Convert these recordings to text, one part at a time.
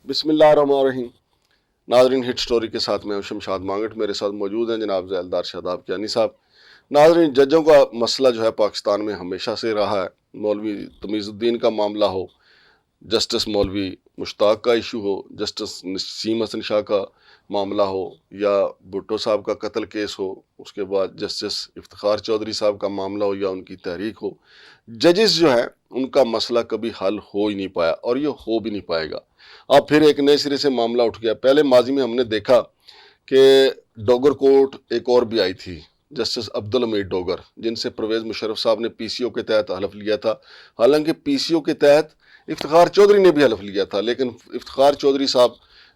بسم اللہ الرحمن الرحیم. ناظرین، ہٹ سٹوری کے ساتھ میں ہوں شمشاد مانگٹ. میرے ساتھ موجود ہیں جناب ذیلدار شاداب کیانی صاحب. ناظرین، ججوں کا مسئلہ جو ہے پاکستان میں ہمیشہ سے رہا ہے. مولوی تمیز الدین کا معاملہ ہو، جسٹس مولوی مشتاق کا ایشو ہو، جسٹس نسیم حسن شاہ کا معاملہ ہو، یا بھٹو صاحب کا قتل کیس ہو، اس کے بعد جسٹس افتخار چودھری صاحب کا معاملہ ہو یا ان کی تحریک ہو، ججز جو ہے ان کا مسئلہ کبھی حل ہو ہی نہیں پایا اور یہ ہو بھی نہیں پائے گا. اب پھر ایک نئے سرے سے معاملہ اٹھ گیا. پہلے ماضی میں ہم نے دیکھا کہ ڈوگر کوٹ ایک اور بھی آئی تھی، جسٹس عبدالحمید ڈوگر، جن سے پرویز مشرف صاحب نے پی سی او کے تحت حلف لیا تھا. حالانکہ پی سی او کے تحت افتخار چودھری نے بھی حلف لیا تھا، لیکن افتخار چودھری صاحب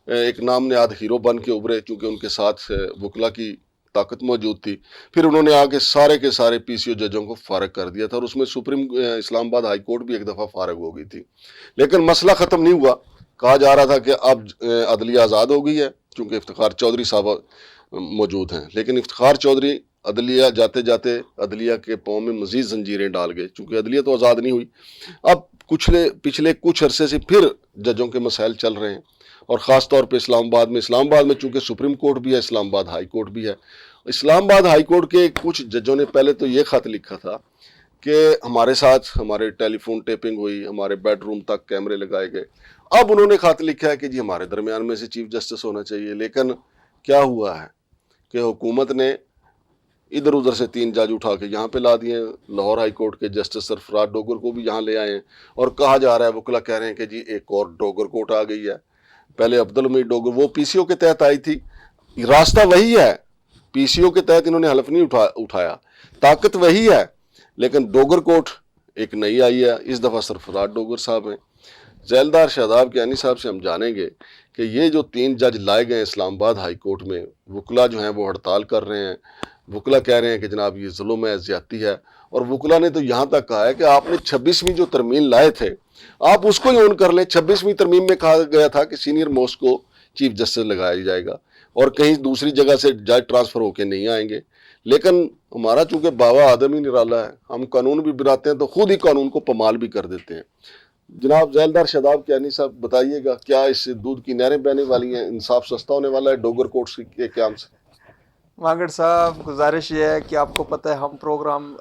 ایک نام نہاد ہیرو بن کے ابھرے کیونکہ ان کے ساتھ وکلا کی طاقت موجود تھی. پھر انہوں نے آگے سارے کے سارے پی سی او ججوں کو فارغ کر دیا تھا، اور اس میں اسلام آباد ہائی کورٹ بھی ایک دفعہ فارغ ہو گئی تھی. لیکن مسئلہ ختم نہیں ہوا. کہا جا رہا تھا کہ اب عدلیہ آزاد ہو گئی ہے چونکہ افتخار چودھری صاحب موجود ہیں، لیکن افتخار چودھری عدلیہ جاتے جاتے عدلیہ کے پاؤں میں مزید زنجیریں ڈال گئے چونکہ عدلیہ تو آزاد نہیں ہوئی. اب پچھلے کچھ عرصے سے پھر ججوں کے مسائل چل رہے ہیں، اور خاص طور پہ اسلام آباد میں چونکہ سپریم کورٹ بھی ہے، اسلام آباد ہائی کورٹ بھی ہے. اسلام آباد ہائی کورٹ کے کچھ ججوں نے پہلے تو یہ خط لکھا تھا کہ ہمارے ساتھ ہمارے ٹیلی فون ٹیپنگ ہوئی، ہمارے بیڈ روم تک کیمرے لگائے گئے. اب انہوں نے خط لکھا ہے کہ جی ہمارے درمیان میں سے چیف جسٹس ہونا چاہیے. لیکن کیا ہوا ہے کہ حکومت نے ادھر ادھر سے 3 جج اٹھا کے یہاں پہ لا دیے. لاہور ہائی کورٹ کے جسٹس سرفراز ڈوگر کو بھی یہاں لے آئے ہیں، اور کہا جا رہا ہے، وکلا کہہ رہے ہیں کہ جی ایک اور ڈوگر کورٹ آ گئی ہے. پہلے عبدالحمید ڈوگر وہ پی سی او کے تحت آئی تھی، راستہ وہی ہے، پی سی او کے تحت انہوں نے حلف نہیں اٹھایا، طاقت وہی ہے، لیکن ڈوگر کورٹ ایک نئی آئی ہے. اس دفعہ سرفراز ڈوگر صاحب ہیں. ذیلدار شاداب کیانی صاحب سے ہم جانیں گے کہ یہ جو 3 جج لائے گئے اسلام آباد ہائی کورٹ میں، وکلا جو ہیں وہ ہڑتال کر رہے ہیں. وکلا کہہ رہے ہیں کہ جناب یہ ظلم ہے، زیادتی ہے، اور وکلا نے تو یہاں تک کہا ہے کہ آپ نے 26ویں جو ترمیم لائے تھے آپ اس کو ہی اون کر لیں. 26ویں ترمیم میں کہا گیا تھا کہ سینئر موسٹ کو چیف جسٹس لگایا جائے گا اور کہیں دوسری جگہ سے جج ٹرانسفر ہو کے نہیں آئیں گے. لیکن ہمارا چونکہ بابا آدم ہی نرالا ہے، ہم قانون بھی بناتے ہیں تو خود ہی قانون کو پامال بھی کر دیتے ہیں. جناب ذیلدار شاداب کیانی صاحب بتائیے گا، کیا اس سے دودھ کی نہریں بہنے والی ہیں؟ انصاف سستا ہونے والا ہے ڈوگر کورٹ کے قیام سے؟ مانگٹ صاحب، گزارش یہ ہے کہ آپ کو پتہ ہے ہم پروگرام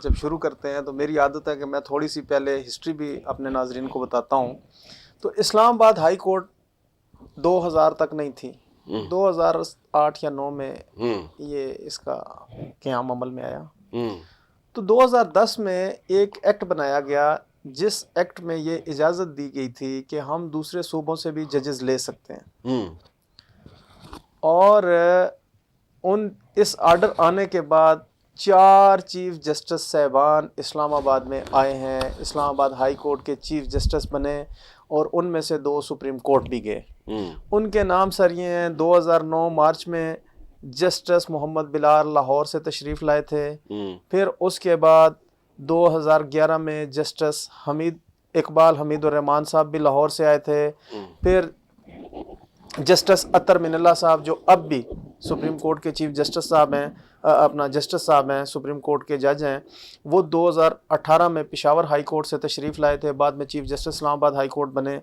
جب شروع کرتے ہیں تو میری عادت ہے کہ میں تھوڑی سی پہلے ہسٹری بھی اپنے ناظرین کو بتاتا ہوں. تو اسلام آباد ہائی کورٹ 2000 تک نہیں تھی، 2008 یا 9 میں یہ اس کا قیام عمل میں آیا. تو 2010 میں ایک ایکٹ بنایا گیا جس ایکٹ میں یہ اجازت دی گئی تھی کہ ہم دوسرے صوبوں سے بھی ججز لے سکتے ہیں. اور اس آرڈر آنے کے بعد 4 چیف جسٹس صاحبان اسلام آباد میں آئے ہیں، اسلام آباد ہائی کورٹ کے چیف جسٹس بنے، اور ان میں سے 2 سپریم کورٹ بھی گئے. ان کے نام سر یہ ہیں: 2009 مارچ میں جسٹس محمد بلال لاہور سے تشریف لائے تھے. پھر اس کے بعد 2011 میں جسٹس اقبال حمید الرحمان صاحب بھی لاہور سے آئے تھے. پھر جسٹس اطہر من اللہ صاحب جو اب بھی سپریم کورٹ کے چیف جسٹس صاحب ہیں، جسٹس صاحب ہیں، سپریم کورٹ کے جج ہیں، وہ 2018 میں پشاور ہائی کورٹ سے تشریف لائے تھے، بعد میں چیف جسٹس اسلام آباد ہائی کورٹ بنے.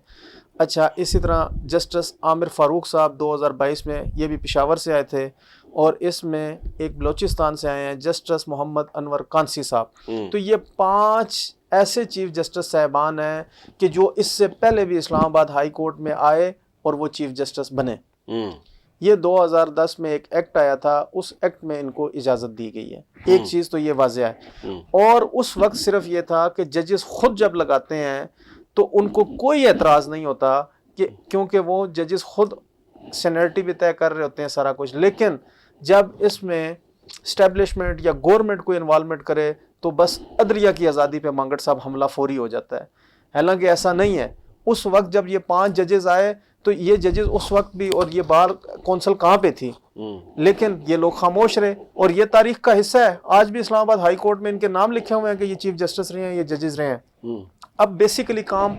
اچھا، اسی طرح جسٹس عامر فاروق صاحب 2022 میں یہ بھی پشاور سے آئے تھے، اور اس میں ایک بلوچستان سے آئے ہیں جسٹس محمد انور کانسی صاحب. تو یہ 5 ایسے چیف جسٹس صاحبان ہیں کہ جو اس سے پہلے بھی اسلام آباد ہائی کورٹ میں آئے اور وہ چیف جسٹس بنے. یہ 2010 میں ایک ایکٹ آیا تھا، اس ایکٹ میں ان کو اجازت دی گئی ہے. ایک چیز تو یہ واضح ہے. اور اس وقت صرف یہ تھا کہ ججز خود جب لگاتے ہیں تو ان کو کوئی اعتراض نہیں ہوتا، کہ کیونکہ وہ ججز خود سینیرٹی بھی طے کر رہے ہوتے ہیں سارا کچھ. لیکن جب اس میں اسٹیبلشمنٹ یا گورنمنٹ کو انوالومنٹ کرے تو بس عدلیہ کی آزادی پہ مانگٹ صاحب حملہ فوری ہو جاتا ہے. حالانکہ ایسا نہیں ہے. اس وقت جب یہ 5 ججز آئے تو یہ ججز اس وقت بھی، اور یہ بار کونسل کہاں پہ تھی، لیکن یہ لوگ خاموش رہے، اور یہ تاریخ کا حصہ ہے. آج بھی اسلام آباد ہائی کورٹ میں ان کے نام لکھے ہوئے ہیں کہ یہ چیف جسٹس رہے ہیں، یہ ججز رہے ہیں. اب بیسیکلی کام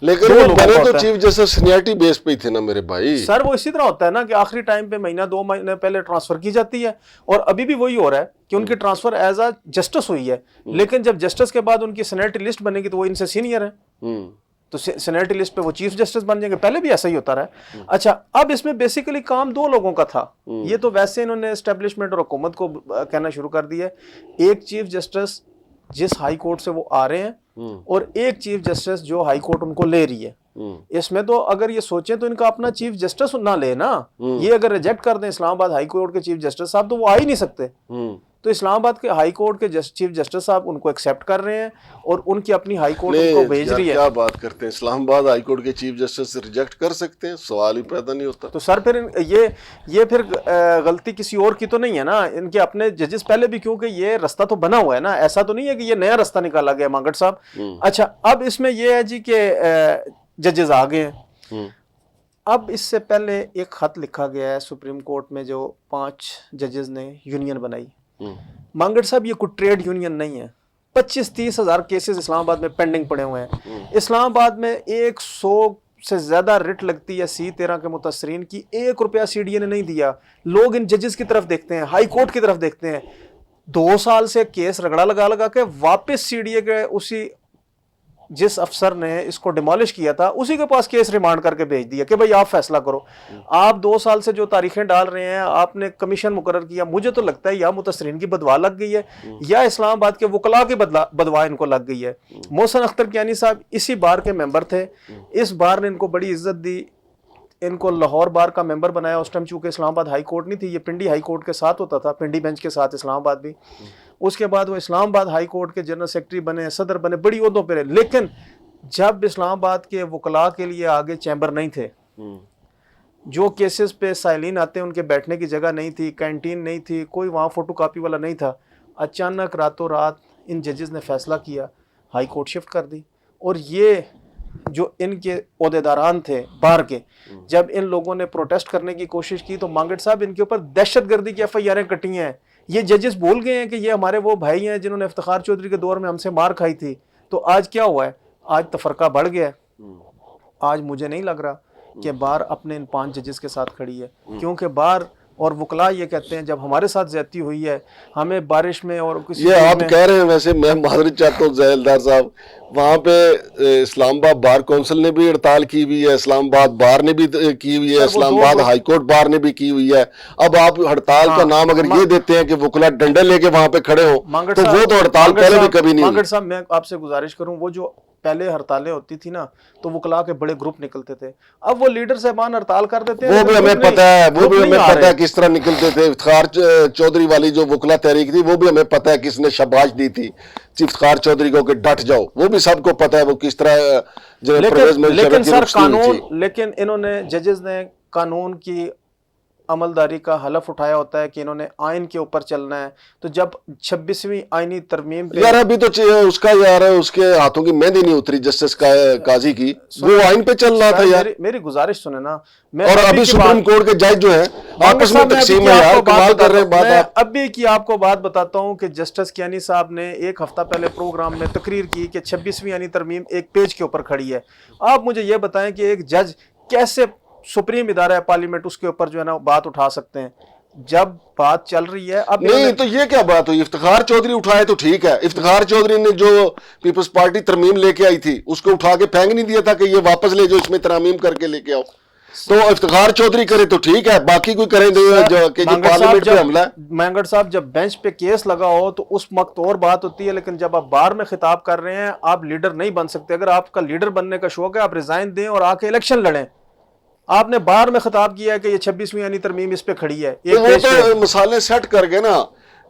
لیکن وہ بنے تو چیف جسٹس سینیئرٹی بیس پہ ہی تھے نا میرے بھائی. سر وہ اسی طرح ہوتا ہے نا کہ آخری ٹائم پہ مہینہ 2 مہینے پہلے ٹرانسفر کی جاتی ہے، اور ابھی بھی وہی ہو رہا ہے کہ ان کی ٹرانسفر ایز اے جسٹس ہوئی ہے، لیکن جب جسٹس کے بعد ان کی سینیٹری لسٹ بنے گی تو وہ ان سے سینئر ہیں. तो सीनियरिटी लिस्ट पे वो चीफ जस्टिस बन जाएंगे, पहले भी ऐसा ही होता रहा है। अच्छा, अब इसमें बेसिकली काम 2 लोगों का था, ये तो वैसे इन्होंने एस्टेब्लिशमेंट और हुकूमत को कहना शुरू कर दिया है। एक चीफ जस्टिस जिस हाई कोर्ट से वो आ रहे हैं और एक चीफ जस्टिस जो हाई कोर्ट उनको ले रही है। इसमें तो अगर ये सोचें तो इनका अपना चीफ जस्टिस ना ले ना, ये अगर रिजेक्ट कर दें इस्लामाबाद हाई कोर्ट के चीफ जस्टिस साहब तो वो आ ही नहीं सकते। तो इस्लामाबाद के हाई कोर्ट के चीफ जस्टिस साहब उनको एक्सेप्ट कर रहे हैं और उनकी अपनी हाई कोर्ट उनको भेज रही है। क्या बात करते हैं, इस्लामाबाद हाई कोर्ट के चीफ जस्टिस रिजेक्ट कर सकते हैं? सवाल ही पैदा नहीं होता। तो सर फिर ये फिर गलती किसी और की तो नहीं है ना, इनके अपने जजेस पहले भी, क्योंकि ये रास्ता तो बना हुआ है ना, ऐसा तो नहीं है कि ये नया रास्ता निकाला गया मांगट साहब। अच्छा, अब इसमें ये है जी कि जजेस आ गए हैं। अब इससे पहले एक खत लिखा गया है सुप्रीम कोर्ट में जो 5 जजेस ने यूनियन बनाई। मांगट साहब, ये कोई ट्रेड यूनियन नहीं है। 25-30 हज़ार केसेस इस्लामाबाद में पेंडिंग पड़े हुए हैं। इस्लामाबाद में 100 से ज्यादा रिट लगती है C13 के मुतासरीन की, 1 रुपया CDA ने नहीं दिया। लोग इन जजेस की तरफ देखते हैं, हाई कोर्ट की तरफ देखते हैं। 2 साल से केस रगड़ा लगा लगा के वापस CDA के उसी जिस अफसर ने इसको डिमोलिश किया था उसी के पास केस रिमांड करके भेज दिया कि भाई आप फैसला करो। आप 2 साल से जो तारीखें डाल रहे हैं, आपने कमीशन मुकर्रर किया, मुझे तो लगता है या मुतसरीन की बदवा लग गई है या इस्लामाबाद के वकला की बदवा इनको लग गई है। मोहसिन अख्तर कियानी साहब इसी बार के मेंबर थे, इस बार ने इनको बड़ी इज्जत दी, इनको लाहौर बार का मेंबर बनाया। उस टाइम चूंकि इस्लामाबाद हाई कोर्ट नहीं थी, ये पिंडी हाई कोर्ट के साथ होता था, पिंडी बेंच के साथ इस्लामाबाद भी। उसके बाद वो इस्लामाबाद हाई कोर्ट के जनरल सेक्रेटरी बने, सदर बने, बड़ी ओहदों पर। लेकिन जब इस्लामाबाद के वकला के लिए आगे चैम्बर नहीं थे, जो केसेस पे साइलिन आते हैं उनके बैठने की जगह नहीं थी, कैंटीन नहीं थी, कोई वहाँ फोटो कापी वाला नहीं था, अचानक रातों रात इन जजेस ने फैसला किया, हाई कोर्ट शिफ्ट कर दी। और ये जो इनके ओहदेदारान थे बाहर के, जब इन लोगों ने प्रोटेस्ट करने की कोशिश की तो मांगट साहब इनके ऊपर दहशतगर्दी की FIR कटी हैं। ये जजेस भूल गए हैं कि ये हमारे वो भाई हैं जिन्होंने इफ्तिखार चौधरी के दौर में हमसे मार खाई थी। तो आज क्या हुआ है, आज तफरका बढ़ गया है। आज मुझे नहीं लग रहा कि बार अपने इन 5 जजेस के साथ खड़ी है, क्योंकि बार और वकला ये कहते हैं जब हमारे साथ ज्यादती हुई है, हमें बारिश में और किसी ये आप कह रहे हैं। वैसे मैं माजरत चाहता हूँ जैलदार साहब, वहाँ पे इस्लामाबाद बार काउंसिल ने भी हड़ताल की हुई है, इस्लामाबाद बार ने भी की हुई है, इस्लामाबाद हाई कोर्ट बार ने भी की हुई है। अब आप हड़ताल का नाम अगर ये देते हैं कि वकला डंडे लेके वहाँ पे खड़े हो, तो वो तो हड़ताल पहले भी कभी नहीं हुई। मांगट साहब, मैं आपसे गुजारिश करूँ, वो जो पहले हड़तालें होती थी ना तो वकला के बड़े ग्रुप निकलते थे, अब वो लीडर साहबान हड़ताल कर देते हैं। वो भी हमें पता है, वो भी हमें पता है किस तरह निकलते थे। इफ्तिखार चौधरी वाली जो वकला तहरीक थी, वो भी हमें पता है किसने शाबाश दी थी इफ्तिखार चौधरी को कि डट जाओ, वो भी सबको पता है वो किस तरह जो लेकिन सर कानून, लेकिन इन्होंने जजेस ने कानून की अमलदारी का हलफ उठाया होता है कि इन्होंने आइन के ऊपर चलना है। तो जब 26वीं आईनी तरमीम पे यार अभी तो उसका यार उसके हाथों की मेहंदी नहीं उतरी जस्टिस काजी की, वो आइन पे चल रहा था यार। मेरी गुजारिश सुने ना, और अभी सुप्रीम कोर्ट के जज जो है आपस में तकसीम है यार, कमाल कर रहे हैं बात। मैं अभी की आपको बात बताता हूँ कि जस्टिस कियानी साहब ने 1 हफ्ता पहले प्रोग्राम में तकरीर की कि 26वीं आईनी तरमीम एक पेज के ऊपर खड़ी है। आप मुझे ये बताएं कि एक जज कैसे सुप्रीम इदारा है पार्लियामेंट, उसके ऊपर जो है ना बात उठा सकते हैं जब बात चल रही है। अब नहीं तो ये क्या बात हुई, इफ्तिखार चौधरी उठाए तो ठीक है, इफ्तिखार चौधरी ने जो पीपल्स पार्टी तरमीम लेके आई थी उसको उठा के फेंक नहीं दिया था कि ये वापस ले जो इसमें तरमीम करके लेके आओ। तो इफ्तिखार चौधरी करे तो ठीक है, बाकी कोई करे जो कि पार्लियामेंट पे हमला है। मैंगट साहब, जब बेंच पे केस लगा हो तो उस वक्त और बात होती है, लेकिन जब आप बार में खिताब कर रहे हैं, आप लीडर नहीं बन सकते। अगर आपका लीडर बनने का शौक है, आप रिजाइन दें और आके इलेक्शन लड़ें। आपने बार में खिताब किया है कि ये 26वीं यानी तरमीम इस पे खड़ी है। तो मसाले सेट करके ना,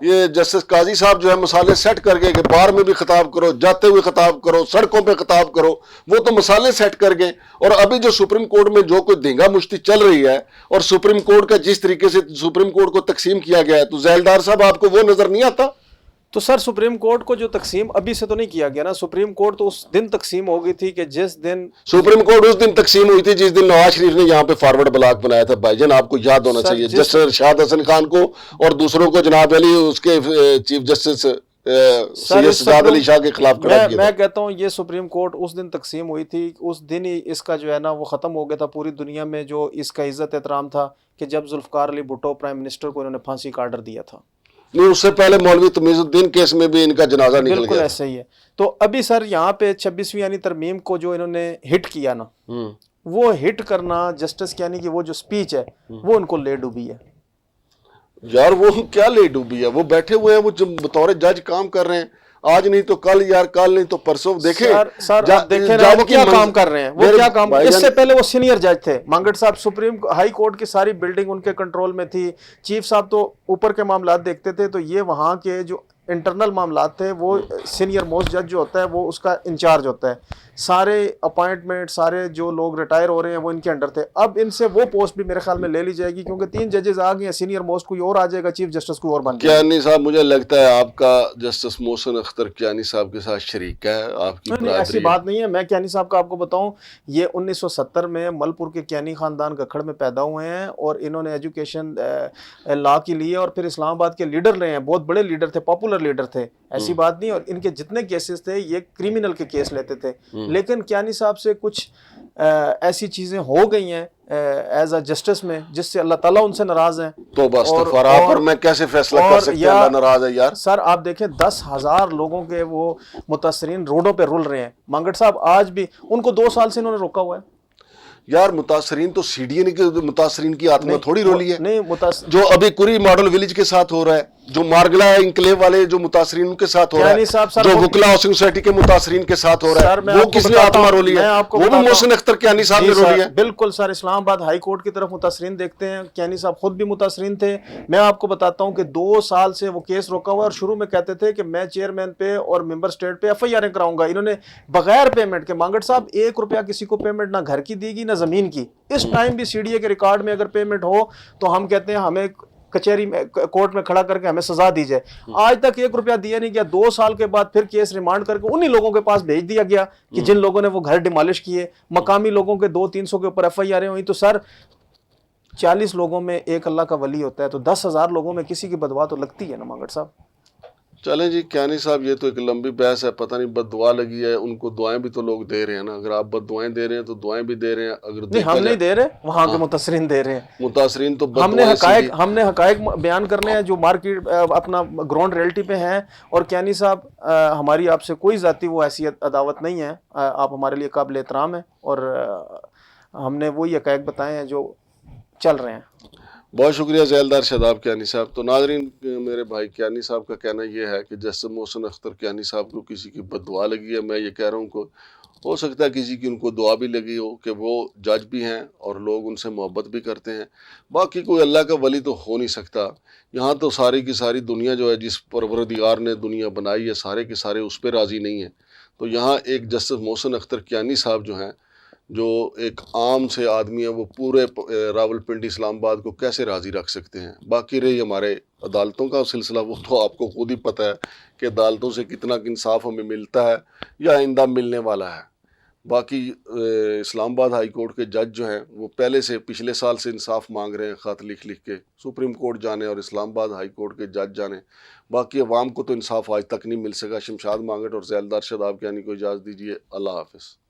ये जस्टिस काजी साहब जो है मसाले सेट करके कि बार में भी खिताब करो, जाते हुए खिताब करो, सड़कों पे खिताब करो, वो तो मसाले सेट कर गए। और अभी जो सुप्रीम कोर्ट में जो कोई धींगा मुश्ती चल रही है और सुप्रीम कोर्ट का जिस तरीके से सुप्रीम कोर्ट को तकसीम किया गया है, तो जैलदार साहब आपको वो नजर नहीं आता? तो सर सुप्रीम कोर्ट को जो तकसीम अभी से तो नहीं किया गया ना, सुप्रीम कोर्ट तो उस दिन तकसीम हो गई थी कि जिस दिन सुप्रीम कोर्ट उस दिन तकसीम हुई थी जिस दिन नवाज शरीफ ने यहाँ पे फॉरवर्ड ब्लॉक बनाया था। भाईजान आपको याद होना चाहिए, जस्टिस इरशाद हसन खान को और दूसरों को जनाब अली उसके चीफ जस्टिस सैयद अली शाह के खिलाफ खड़ा किया। मैं कहता हूँ ये सुप्रीम कोर्ट उस दिन तकसीम हुई थी, उस दिन ही इसका जो है ना वो खत्म हो गया था पूरी दुनिया में। जो इसका इज्जत एहतराम था कि जब जुल्फकार अली भुट्टो प्राइम मिनिस्टर को इन्होंने फांसी का आर्डर दिया था। नहीं, उससे पहले मौलवी तमीजुद्दीन केस में भी इनका जनाजा निकल बिल्कुल गया। ऐसा ही है। तो अभी सर यहाँ पे 26वीं यानी तरमीम को जो इन्होंने हिट किया ना, वो हिट करना जस्टिस यानी कि वो जो स्पीच है वो उनको ले डूबी है। यार वो क्या ले डूबी है, वो बैठे हुए हैं, वो जब बतौर जज काम कर रहे हैं, आज नहीं तो कल यार, कल नहीं तो परसों। देखें सर आप देखें ना वो क्या काम कर रहे हैं, वो क्या काम, इससे पहले वो सीनियर जज थे मंगट साहब, सुप्रीम हाई कोर्ट की सारी बिल्डिंग उनके कंट्रोल में थी, चीफ साहब तो ऊपर के मामलात देखते थे, तो ये वहाँ के जो इंटरनल मामलात थे वो सीनियर मोस्ट जज जो होता है वो उसका इंचार्ज होता है, सारे अपॉइंटमेंट सारे जो लोग रिटायर हो रहे हैं वो इनके अंडर थे। अब इनसे वो पोस्ट भी मेरे ख्याल में ले ली जाएगी, क्योंकि 3 जजेस आ गए हैं, सीनियर मोस्ट कोई और आ जाएगा, चीफ जस्टिस कोई और बन जाएगा। कियानी साहब, मुझे लगता है आपका जस्टिस मोहसिन अख्तर कियानी साहब के साथ शरीक है, आपकी नहीं, ऐसी बात नहीं है। मैं कियानी साहब का आपको बताऊं, ये 1970 में मलपुर के कियानी खानदान गखड़ में पैदा हुए हैं और इन्होंने एजुकेशन लॉ की ली है और फिर इस्लामाबाद के लीडर रहे हैं, बहुत बड़े लीडर थे, पॉपुलर लीडर थे, ऐसी बात नहीं। और इनके जितने केसेस थे ये क्रिमिनल के केस लेते थे, लेकिन कियानी साहब से कुछ ऐसी चीज़ें हो गई हैं एज अ जस्टिस में जिससे अल्लाह ताला उनसे नाराज़ हैं। तो बस पर मैं कैसे फैसला कर सकते हैं, अल्लाह नाराज़ है यार। सर आप देखें 10,000 लोगों के वो मुतासरीन रोडों पे रुल रहे हैं, मंगट साहब आज भी उनको 2 साल से इन्होंने रोका हुआ है। यार मुतासरीन तो सीडीएन के मुतासरीन की आत्मा थोड़ी रोली है, नहीं जो अभी कुरी मॉडल विलेज के साथ हो रहा है, जो मारगला इंक्लेव वाले जो मुतासरीन उनके साथ हो रहा है, जो वुकला हाउसिंग सोसाइटी के मुतासरीन के साथ हो रहा है, वो किसने आत्मा रोली है? वो भी मोहसिन अख्तर कियानी साहब ने रोली है। बिल्कुल सर, इस्लामाबाद हाई कोर्ट की तरफ मुतासरीन देखते हैं, कियानी साहब खुद भी मुतासरीन थे। मैं आपको बताता हूँ कि 2 साल से वो केस रोका हुआ है और शुरू में कहते थे कि मैं चेयरमैन पे और मेंबर स्टेट पे FIR कराऊंगा। इन्होंने बगैर पेमेंट के, मंगट साहब 1 रुपया किसी को पेमेंट ना घर की दी गई ना जमीन की। इस टाइम भी CDA के रिकॉर्ड में अगर पेमेंट हो तो हम कहते हैं हमें कचहरी में कोर्ट में खड़ा करके हमें सजा दी जाए। आज तक 1 रुपया दिया नहीं गया। 2 साल के बाद फिर केस रिमांड करके उन्हीं लोगों के पास भेज दिया गया कि जिन लोगों ने वो घर डिमोलिश किए, मकामी लोगों के 200-300 के ऊपर FIR हुई। तो सर 40 लोगों में एक अल्लाह का वली होता है, तो 10,000 लोगों में किसी की बदवा तो लगती है ना मंगट साहब। चलें जी कियानी साहब, ये तो एक लंबी बहस है, पता नहीं बददुआ लगी है, उनको दुआएं भी तो लोग दे रहे हैं ना। अगर आप बददुआएं दे रहे हैं तो दुआएं भी दे रहे हैं। अगर नहीं हम नहीं दे रहे, वहाँ के मुतासरीन दे रहे हैं। मुतासरीन तो हमने हकायक बयान करने हैं जो मार्केट अपना ग्राउंड रियलिटी पे हैं। और कियानी साहब हमारी आपसे कोई ज़ाती वो हैसियत अदावत नहीं है, आप हमारे लिए काबिल एहतराम है और हमने वही हकायक बताए हैं जो चल रहे हैं। बहुत शुक्रिया ज़ैलदार शादाब कियानी साहब। तो नाज़रीन, मेरे भाई कियानी साहब का कहना यह है कि जस्टिस मोहसिन अख्तर कियानी साहब को किसी की बददुआ लगी है। मैं ये कह रहा हूँ को हो सकता है किसी की उनको दुआ भी लगी हो कि वो जज भी हैं और लोग उनसे मोहब्बत भी करते हैं। बाकी कोई अल्लाह का वली तो हो नहीं सकता। यहाँ तो सारी की सारी दुनिया जो है, जिस परवरदिगार ने दुनिया बनाई है, सारे के सारे उस पर राज़ी नहीं है। तो यहाँ एक जस्टिस मोहसिन अख्तर कियानी साहब जो हैं, जो एक आम से आदमी है, वो पूरे रावलपिंडी इस्लामाबाद को कैसे राज़ी रख सकते हैं। बाकी रही हमारे अदालतों का सिलसिला, वो तो आपको खुद ही पता है कि अदालतों से कितना इंसाफ हमें मिलता है या आइंदा मिलने वाला है। बाकी इस्लामाबाद हाई कोर्ट के जज जो हैं वो पहले से पिछले साल से इंसाफ मांग रहे हैं, ख़त लिख लिख के। सुप्रीम कोर्ट जाने और इस्लामाबाद हाई कोर्ट के जज जाने, बाकी अवाम को तो इंसाफ आज तक नहीं मिल सका। शमशाद मांगट और ज़ैलदार शादाब कियानी को इजाज़त दीजिए। अल्लाह हाफ़िज़।